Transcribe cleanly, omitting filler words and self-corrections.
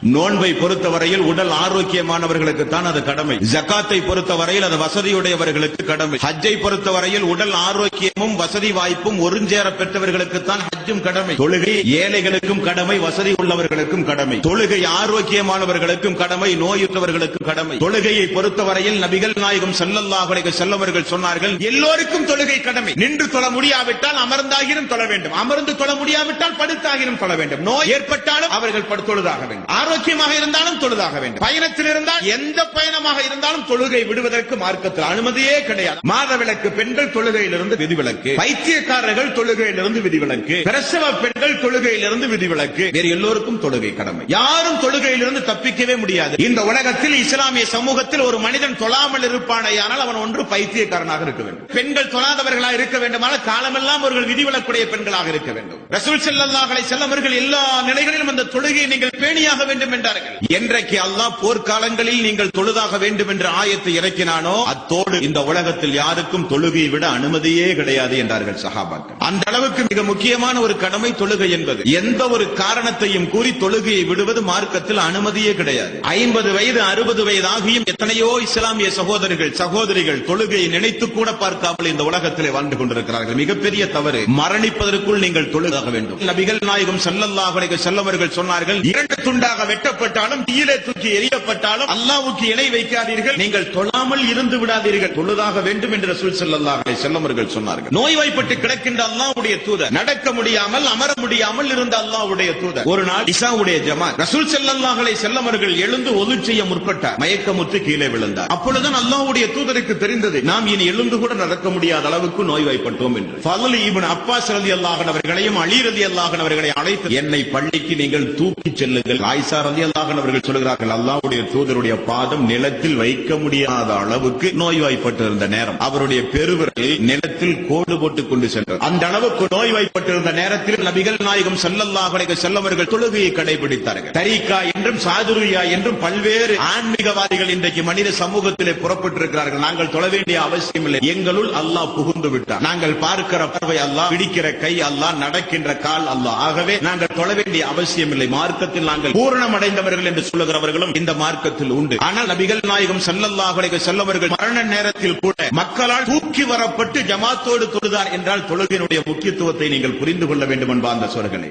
நோன்பை பொறுத்தவரையில் உடல் ஆரோக்கியமானவர்களுக்கு தான் அது கடமை. ஜகாத்தை பொறுத்தவரையில் அது வசதியுடையவர்களுக்கு கடமை. ஹஜ்ஜை பொறுத்தவரையில் உடல் ஆரோக்கியமும் வசதி வாய்ப்பும் ஒருஞ்சேர பெற்றவர்களுக்கு தான் ஹஜ்ஜும் கடமை. தொழுகை ஏழைகளுக்கும் கடமை, வசதி உள்ளவர்களுக்கும் கடமை. தொழுகை ஆரோக்கியமானவர்களுக்கும் கடமை, நோயுற்றவர்களுக்கும் கடமை. தொழுகையை பொறுத்தவரையில் நபிகள் நாயகம் ஸல்லல்லாஹு அலைஹி வஸல்லம் அவர்கள் சொன்னார்கள், எல்லோருக்கும் தொழுகை கடமை. நின்று தொழ முடியாவிட்டால் அமர்ந்தாகிலும் தொழ வேண்டும், அமர்ந்து தொழ முடியாவிட்டால் படுத்தாகிலும் தொழ வேண்டும். நோய் ஏற்பட்டாலும் அவர்கள் தொழுதாக வேண்டும், ஆரோக்கியமாக இருந்தாலும் தொழுதாக வேண்டும். பயணத்தில் இருந்தால் எந்த பயணமாக இருந்தாலும் தொழுகை விடுவதற்கு மார்க்கத்தில் அனுமதியே கிடையாது. மாதவிலக்கு பெண்கள் தொழுகையிலிருந்து விதிவிலக்கு, பைத்தியக்காரர்கள் தொழுகையிலிருந்து விதிவிலக்கு, பிரசவ பெண்கள் தொழுகையிலிருந்து விதிவிலக்கு. வேறு எல்லோருக்கும் தொழுகை கடமை. யாரும் தொழுகையிலிருந்து தப்பிக்கவே முடியாது. இந்த உலகத்தில் இஸ்லாமிய சமூகத்தில் ஒரு மனிதன் தொழாமல் இருப்பானேயானால் அவன் ஒன்று பைத்தியக்காரனாக இருக்க வேண்டும். பெண்கள் தொழாதவர்களாக இருக்க வேண்டுமானால் காலமெல்லாம் அவர்கள் விதிவிலக்குடைய பெண்களாக இருக்க வேண்டும். ரசூல் ஸல்லல்லாஹு அலைஹி வஸல்லம் அவர்கள் எல்லா நிலைகளிலும் அந்த தொழுகையை நீங்கள் பேணியாக வேண்டும் என்றார்கள். என்றைக்கு அல்லாஹ் போர்க்காலங்களில் நீங்கள் தொழுதாக வேண்டும் என்ற ஆயத்தை இறக்கினானோ அத்தோடு இந்த உலகத்தில் யாருக்கும் தொழுகையை விட அனுமதியே கிடையாது என்றார்கள் சஹாபாக்கள். அந்த அளவுக்கு மிக முக்கியமான ஒரு கடமை தொழுகை என்பது. எந்த ஒரு காரணத்தையும் கூறி தொழுகையை விடுவது மார்க்கத்தில் அனுமதியே கிடையாது. 50 வயது 60 வயது ஆகியும் எத்தனையோ இஸ்லாமிய சகோதரிகள் தொழுகையை நினைத்து கூட பார்க்காமல் இந்த உலகத்திலே வாழ்ந்து கொண்டிருக்கிறார்கள். மிகப்பெரிய தவறு. மரணிப்பதற்குள் நீங்கள் தொழுதாக வேண்டும். நபிகள் நாயகம் ஸல்லல்லாஹு அலைஹி வஸல்லம் அவர்கள் சொன்னார்கள், 2 துண்டாக வெட்டப்பட்டாலும் தீயிலே தூக்கி எறியப்பட்டாலும் அல்லாஹ்வுக்கு இணை வைக்காதீர்கள், நீங்கள் தொழாமல் இருந்து விடாதீர்கள், தொழுதாக வேண்டும் என்று ரசூல் ஸல்லல்லாஹு அலைஹி வஸல்லம் அவர்கள் சொன்னார்கள். நோய்வாய்ப்பட்டு கிடக்கின்ற அல்லாஹ்வுடைய தூதர், நடக்க முடியாமல் அமர முடியாமல் இருந்த அல்லாஹ்வுடைய தூதர், ஒரு நாள் இஷாவுடைய ஜமாத், ரசூல் ஸல்லல்லாஹு அலைஹி வஸல்லம் அவர்கள் எழுந்து ஒது செய்ய முற்பட்டார். மயக்கமுற்று கீழே விழுந்தார். அப்பொழுதுதான் அல்லாஹ்வுடைய தூதருக்கு தெரிந்தது, நாம் இனி எழுந்து கூட நடக்க முடியாத அளவுக்கு நோய்வாய்ப்பட்டோம் என்று. ஃபضل இப்னு அப்பாஸ் ரலியல்லாஹு அன்ஹு அவர்களையும் அலி ரலியல்லாஹு அன்ஹு அவர்களை அழைத்து, என்னை பள்ளிக்கு நீங்கள் தூக்கி செல்லுங்கள். ஆயிஷா ரலியல்லாஹு அன்ஹா அவர்கள் சொல்கிறார்கள், அல்லாஹ்வுடைய தூதருடைய பாதம் நிலத்தில் வைக்க முடியாத அளவுக்கு நோய்வாய்ப்பட்டிருந்த நேரம், அவருடைய பெருவிரலில் நிலத்தில் கோடு போட்டுக் கொண்டு சென்றார். அந்த அளவுக்கு நோய்வாய்ப்பட்டிருந்த நேரத்தில் நபிகள் நாயகம் ஸல்லல்லாஹு அலைஹி வஸல்லம் அவர்கள் தொழுகையை கடைபிடித்தார்கள். தரீகா என்றும் சாதுரியா என்றும் பல்வேறு ஆன்மீகவாதிகள் இன்றைக்கு மனித சமூகத்திலே புறப்பட்டிருக்கிறார்கள். நாங்கள் தொழ வேண்டிய அவசியம் இல்லை, எங்களுள் அல்லாஹ் புகுந்து விட்டார். நாங்கள் பார்க்கிற பார்வை அல்லாஹ், பிடிக்கிற கை அல்லாஹ், நடக்கின்ற கால் அல்லாஹ். ஆகவே நாங்கள் தொழ வேண்டிய அவசியம் இல்லை. மார்க்கத்தில் நாங்கள் பூரணம் அடைந்தவர்கள் என்று சொல்லுகிறவர்களும் இந்த மார்க்கத்தில் உண்டு. ஆனால் நபிகள் நாயகம் ஸல்லல்லாஹு அலைஹி வஸல்லம் அவர்கள் மரண நேரத்தில் கூட மக்களால் தூக்கி வரப்பட்டு ஜமாத்தோடு தொழுதார் என்றால் தொழுகையினுடைய முக்கியத்துவத்தை நீங்கள் புரிந்து கொள்ள வேண்டும் என்பார்ந்த சோர்களே.